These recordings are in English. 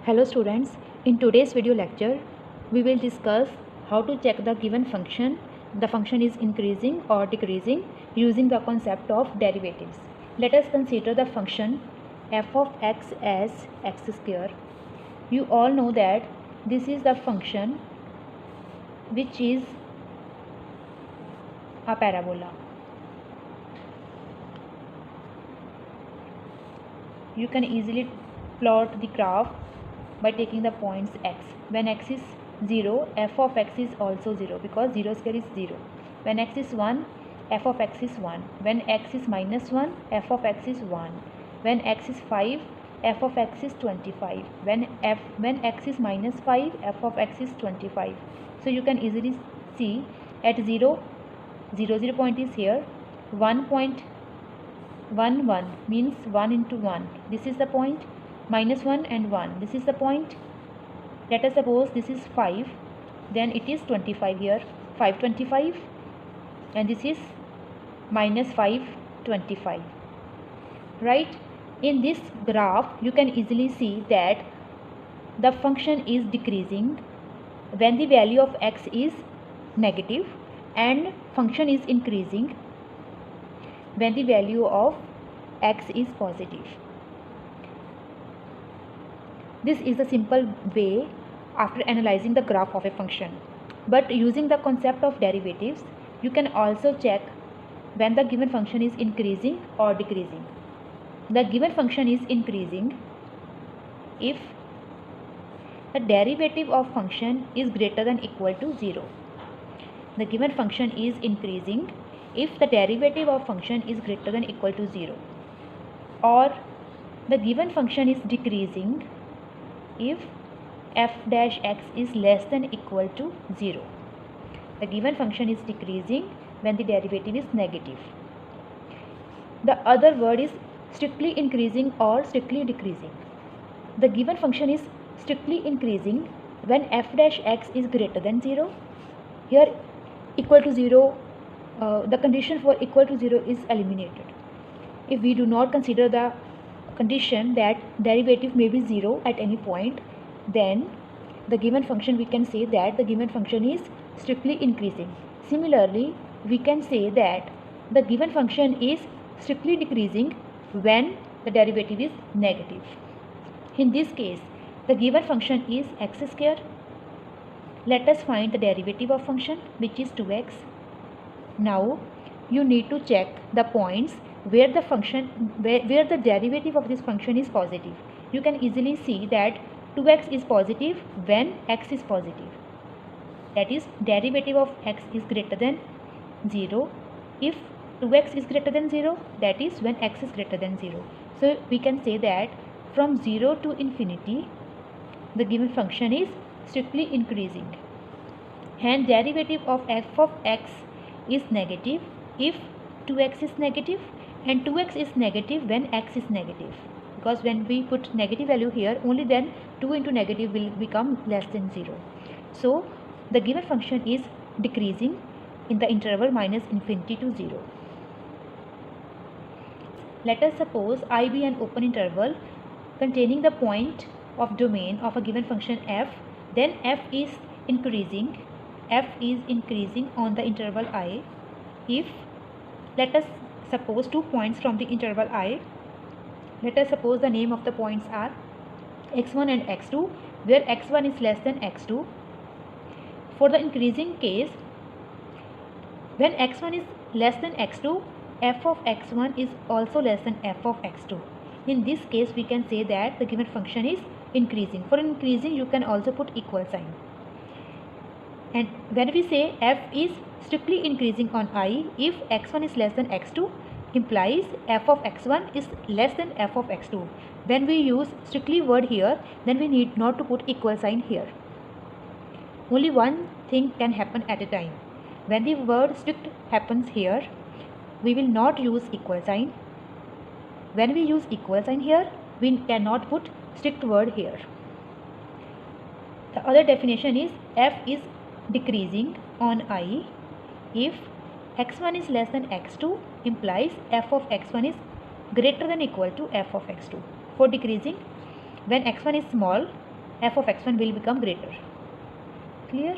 Hello students, in today's video lecture we will discuss how to check the given function, the function is increasing or decreasing using the concept of derivatives. Let us consider the function f of x as x square. You all know that this is the function which is a parabola. You can easily plot the graph by taking the points x. When x is 0, f of x is also 0 because 0 square is 0. When x is 1, f of x is 1. When x is minus 1, f of x is 1. When x is 5, f of x is 25. When x is minus 5, f of x is 25. So you can easily see at 0, 0 point is here, 1.11 means 1 into 1. This is the point. Minus 1 and 1. This is the point. Let us suppose this is 5. Then it is 25 here. 525. And this is minus 525. Right? In this graph, you can easily see that the function is decreasing when the value of x is negative and function is increasing when the value of x is positive. This is a simple way after analyzing the graph of a function. But using the concept of derivatives, you can also check when the given function is increasing or decreasing. The given function is increasing if the derivative of function is greater than equal to 0. The given function is increasing if the derivative of function is greater than equal to 0. Or the given function is decreasing if f dash x is less than equal to 0. The given function is decreasing when the derivative is negative. The other word is strictly increasing or strictly decreasing. The given function is strictly increasing when f dash x is greater than 0. Here equal to 0, the condition for equal to 0 is eliminated. If we do not consider the condition that derivative may be 0 at any point, then the given function, we can say that the given function is strictly increasing. Similarly, we can say that the given function is strictly decreasing when the derivative is negative. In this case, the given function is x square. Let us find the derivative of function, which is 2x. Now you need to check the points where the function where the derivative of this function is positive. You can easily see that 2x is positive when x is positive. That is, derivative of x is greater than 0 if 2x is greater than 0, that is when x is greater than 0. So we can say that from 0 to infinity, the given function is strictly increasing. And derivative of f of x is negative if 2x is negative, and 2x is negative when x is negative, because when we put negative value here, only then 2 into negative will become less than 0. So the given function is decreasing in the interval minus infinity to 0. Let us suppose I be an open interval containing the point of domain of a given function f. Then f is increasing on the interval I if, let us suppose 2 points from the interval I. Let us suppose the name of the points are x1 and x2, where x1 is less than x2. For the increasing case, when x1 is less than x2, f of x1 is also less than f of x2. In this case, we can say that the given function is increasing. For increasing, you can also put equal sign. And when we say f is strictly increasing on I if x1 is less than x2, implies f of x1 is less than f of x2. When we use strictly word here, then we need not to put equal sign here. Only one thing can happen at a time. When the word strict happens here, we will not use equal sign. When we use equal sign here, we cannot put strict word here. The other definition is f is decreasing on I if x1 is less than x2, implies f of x1 is greater than equal to f of x2. For decreasing, when x1 is small, f of x1 will become greater. Clear?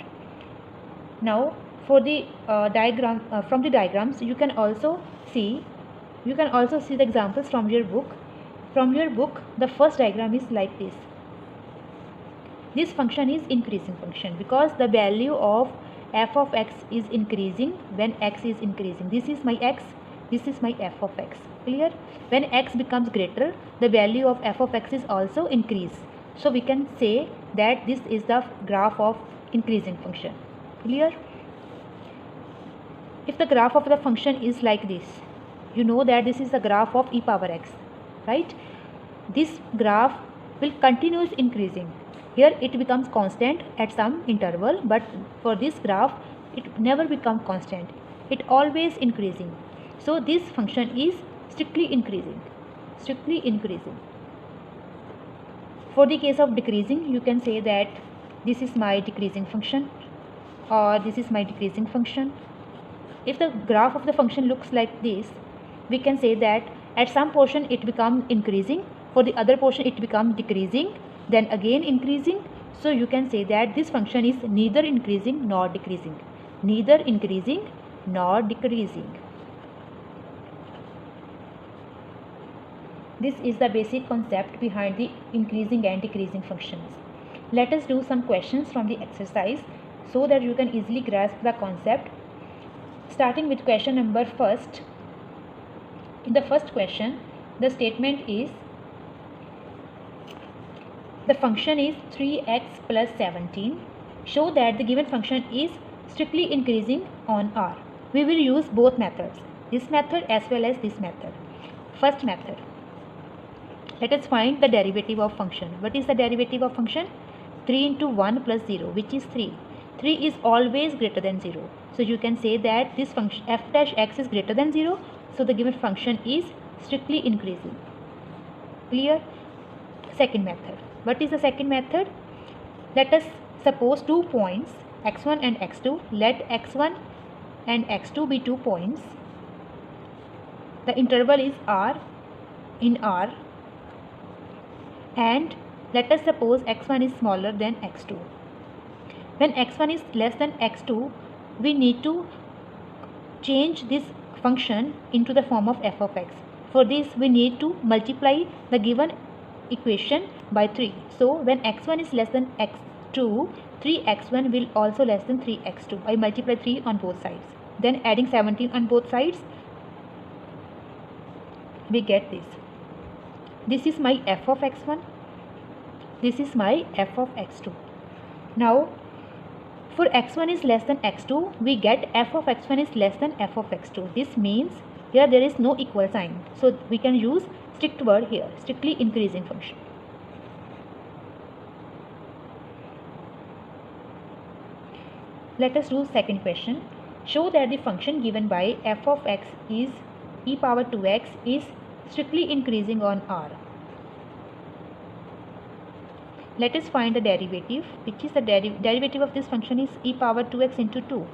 Now for the diagram, from the diagrams you can also see the examples from your book. From your book, the first diagram is like this. This function is increasing function because the value of f of x is increasing when x is increasing. This is my x, this is my f of x. Clear? When x becomes greater, the value of f of x is also increase. So we can say that this is the graph of increasing function. Clear? If the graph of the function is like this, you know that this is the graph of e power x, right? This graph will continuously increasing. Here it becomes constant at some interval, but for this graph it never becomes constant. It always increasing. So this function is strictly increasing. Strictly increasing. For the case of decreasing, you can say that this is my decreasing function or this is my decreasing function. If the graph of the function looks like this, we can say that at some portion it becomes increasing, for the other portion it becomes decreasing, then again increasing. So you can say that this function is neither increasing nor decreasing. Neither increasing nor decreasing. This is the basic concept behind the increasing and decreasing functions. Let us do some questions from the exercise so that you can easily grasp the concept. Starting with question number first. In the first question, the statement is the function is 3x plus 17. Show that the given function is strictly increasing on R. We will use both methods, this method as well as this method. First method. Let us find the derivative of function. What is the derivative of function? 3 into 1 plus 0, which is 3. 3 is always greater than 0. So you can say that this function f dash x is greater than 0. So the given function is strictly increasing. Clear? Second method. What is the second method? Let us suppose 2 points x1 and x2. Let x1 and x2 be 2 points. The interval is R in R. And let us suppose x1 is smaller than x2. When x1 is less than x2, we need to change this function into the form of f of x. For this, we need to multiply the given equation by 3. So when x1 is less than x2, 3x1 will also less than 3x2. I multiply 3 on both sides. Then adding 17 on both sides, we get this. This is my f of x1. This is my f of x2. Now, for x1 is less than x2, we get f of x1 is less than f of x2. This means here there is no equal sign. So we can use strict word here, strictly increasing function. Let us do second question. Show that the function given by f of x is e power 2x is strictly increasing on R. Let us find the derivative, which is the derivative of this function is e power 2x into 2.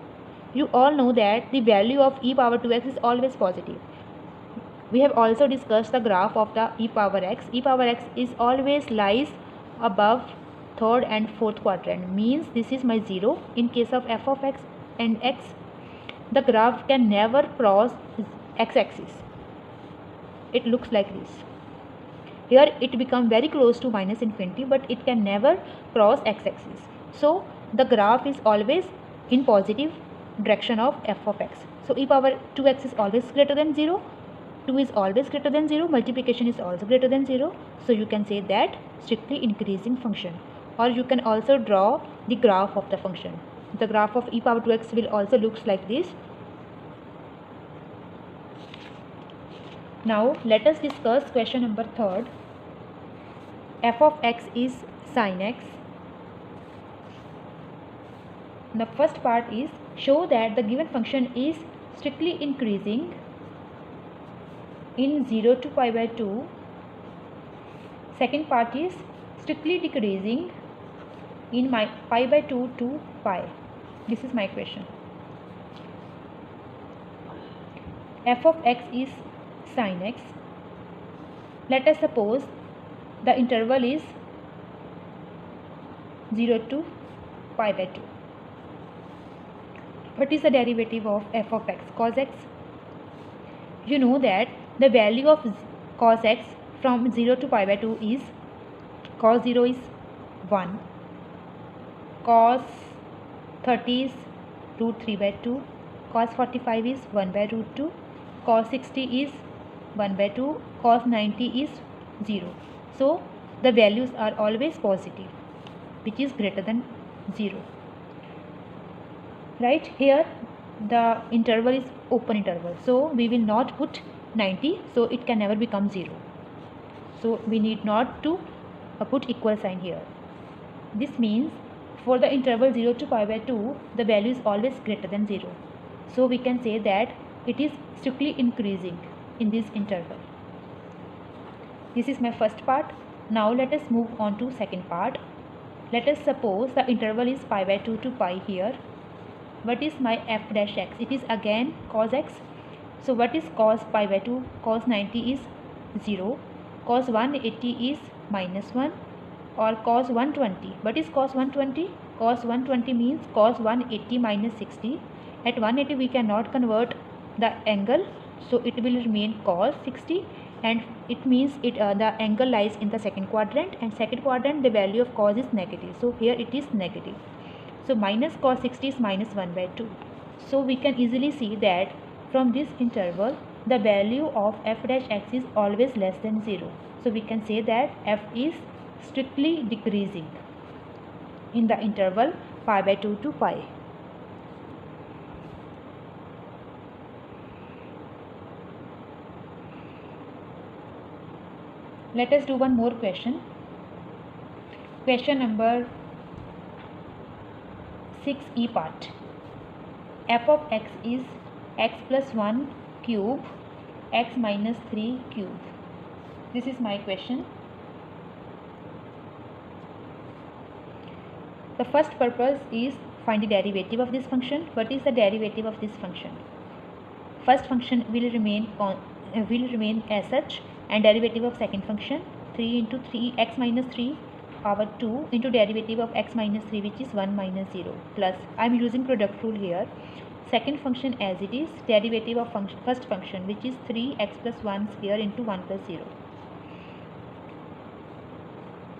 You all know that the value of e power 2x is always positive. We have also discussed the graph of the e power x. E power x is always lies above third and fourth quadrant, means this is my 0. In case of f of x and x, the graph can never cross x-axis. It looks like this. Here it becomes very close to minus infinity, but it can never cross x-axis. So the graph is always in positive direction of f of x. So e power 2x is always greater than 0. 2 is always greater than 0. Multiplication is also greater than 0. So you can say that strictly increasing function. Or you can also draw the graph of the function. The graph of e power 2x will also looks like this. Now let us discuss question number third. F of x is sin x. The first part is show that the given function is strictly increasing in 0 to pi by 2. Second part is strictly decreasing in my pi by 2 to pi. This is my question. F of x is sin x. Let us suppose the interval is 0 to pi by 2. What is the derivative of f of x? Cos x. You know that the value of cos x from 0 to pi by 2 is cos 0 is 1, cos 30 is root 3 by 2, cos 45 is 1 by root 2, cos 60 is 1 by 2, cos 90 is 0. So the values are always positive, which is greater than 0. Right here the interval is open interval, so we will not put 90, so it can never become 0. So we need not to put equal sign here. This means for the interval 0 to pi by 2, the value is always greater than 0. So we can say that it is strictly increasing in this interval. This is my first part. Now let us move on to second part. Let us suppose the interval is pi by 2 to pi here. What is my f dash x? It is again cos x. So what is cos pi by 2? Cos 90 is 0. Cos 180 is minus 1. Or cos 120. What is cos 120? Cos 120 means cos 180 minus 60. At 180 we cannot convert the angle, so it will remain cos 60, and it means the angle lies in the second quadrant, and second quadrant the value of cos is negative, so here it is negative. So minus cos 60 is minus 1 by 2. So we can easily see that from this interval the value of f dash x is always less than 0. So we can say that f is strictly decreasing in the interval pi by 2 to pi. Let us do one more question. Question number 6e part. F of x is x plus 1 cube, x minus 3 cube. This is my question. The first purpose is find the derivative of this function. What is the derivative of this function? First function will remain as such, and derivative of second function 3 into 3 x minus 3 power 2 into derivative of x minus 3, which is 1 minus 0, plus I am using product rule here. Second function as it is, derivative of first function, which is 3x plus 1 square into 1 plus 0.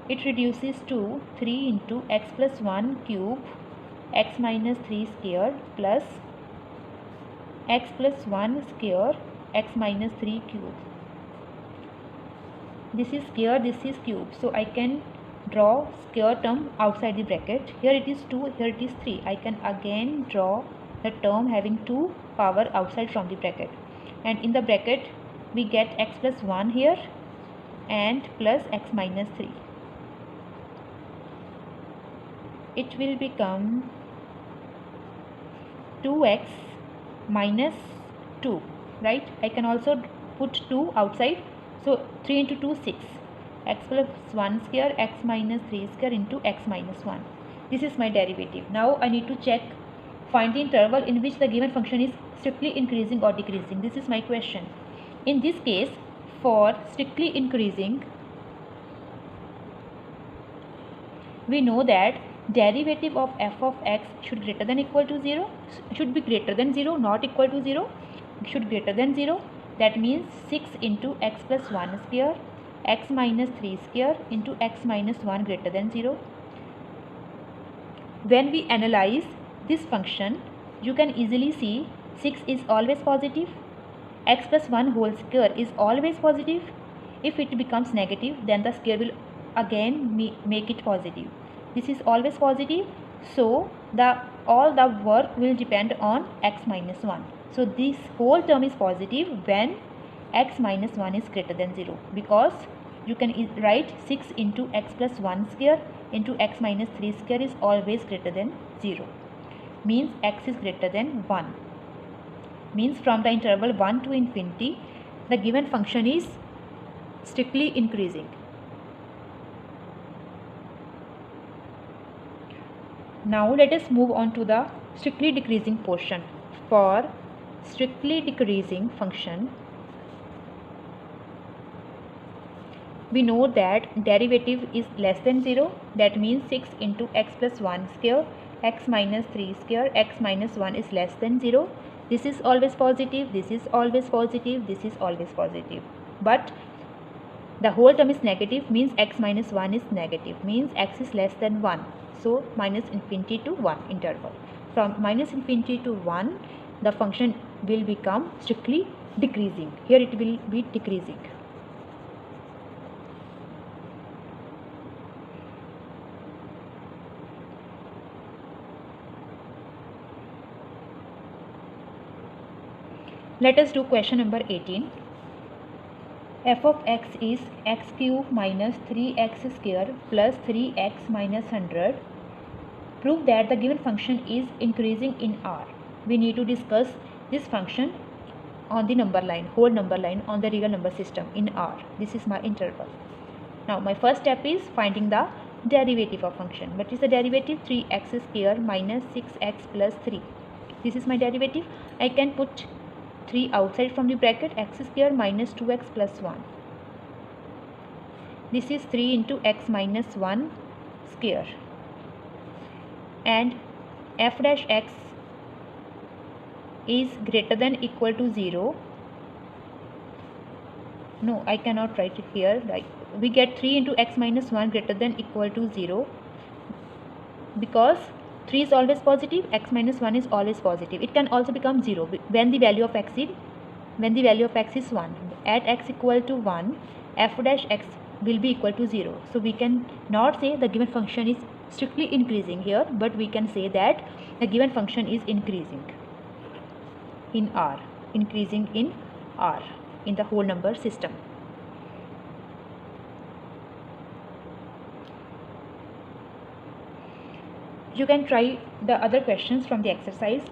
It reduces to 3 into x plus 1 cube, x minus 3 square, plus x plus 1 square, x minus 3 cube. This is square, this is cube, so I can draw square term outside the bracket. Here it is 2, here it is 3. I can again draw the term having 2 power outside from the bracket, and in the bracket we get x plus 1 here and plus x minus 3. It will become 2x minus 2, right? I can also put 2 outside, so 3 into 2 6, x plus 1 square, x minus 3 square into x minus 1. This is my derivative. Now I need to check, find the interval in which the given function is strictly increasing or decreasing. This is my question. In this case, for strictly increasing, we know that derivative of f of x should greater than equal to 0, should be greater than 0, not equal to 0, should greater than 0. That means 6 into x plus 1 square, x minus 3 square into x minus 1 greater than 0. When we analyze this function, you can easily see 6 is always positive, x plus 1 whole square is always positive. If it becomes negative, then the square will again make it positive. This is always positive, so all the work will depend on x minus 1. So this whole term is positive when x minus 1 is greater than 0, because you can write 6 into x plus 1 square into x minus 3 square is always greater than 0. Means x is greater than 1. Means from the interval 1 to infinity, the given function is strictly increasing. Now let us move on to the strictly decreasing portion. For strictly decreasing function, we know that derivative is less than 0. That means 6 into x plus 1 square, x minus 3 square, x minus 1 is less than 0. This is always positive, this is always positive, this is always positive. But the whole term is negative, means x minus 1 is negative, means x is less than 1. So minus infinity to 1 interval. From minus infinity to 1, the function will become strictly decreasing. Here it will be decreasing. Let us do question number 18. F of x is x cube minus 3x square plus 3x minus 100. Prove that the given function is increasing in R. We need to discuss this function on the number line, whole number line on the real number system in R. This is my interval. Now my first step is finding the derivative of function. What is the derivative? 3x square minus 6x plus 3. This is my derivative. I can put 3 outside from the bracket, x square minus 2x plus 1. This is 3 into x minus 1 square. And f dash x is greater than equal to 0. No, I cannot write it here. Like, we get 3 into x minus 1 greater than equal to 0. Because 3 is always positive, x minus 1 is always positive. It can also become 0 when the value of x is 1. At x equal to 1, f dash x will be equal to 0. So we can not say the given function is strictly increasing here, but we can say that the given function is increasing in R, increasing in R, in the whole number system. You can try the other questions from the exercise,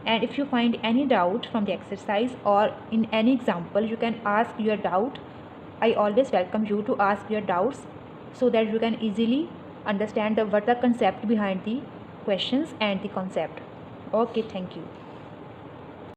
and if you find any doubt from the exercise or in any example, you can ask your doubt. I always welcome you to ask your doubts so that you can easily understand what the concept behind the questions and the concept. Okay, thank you.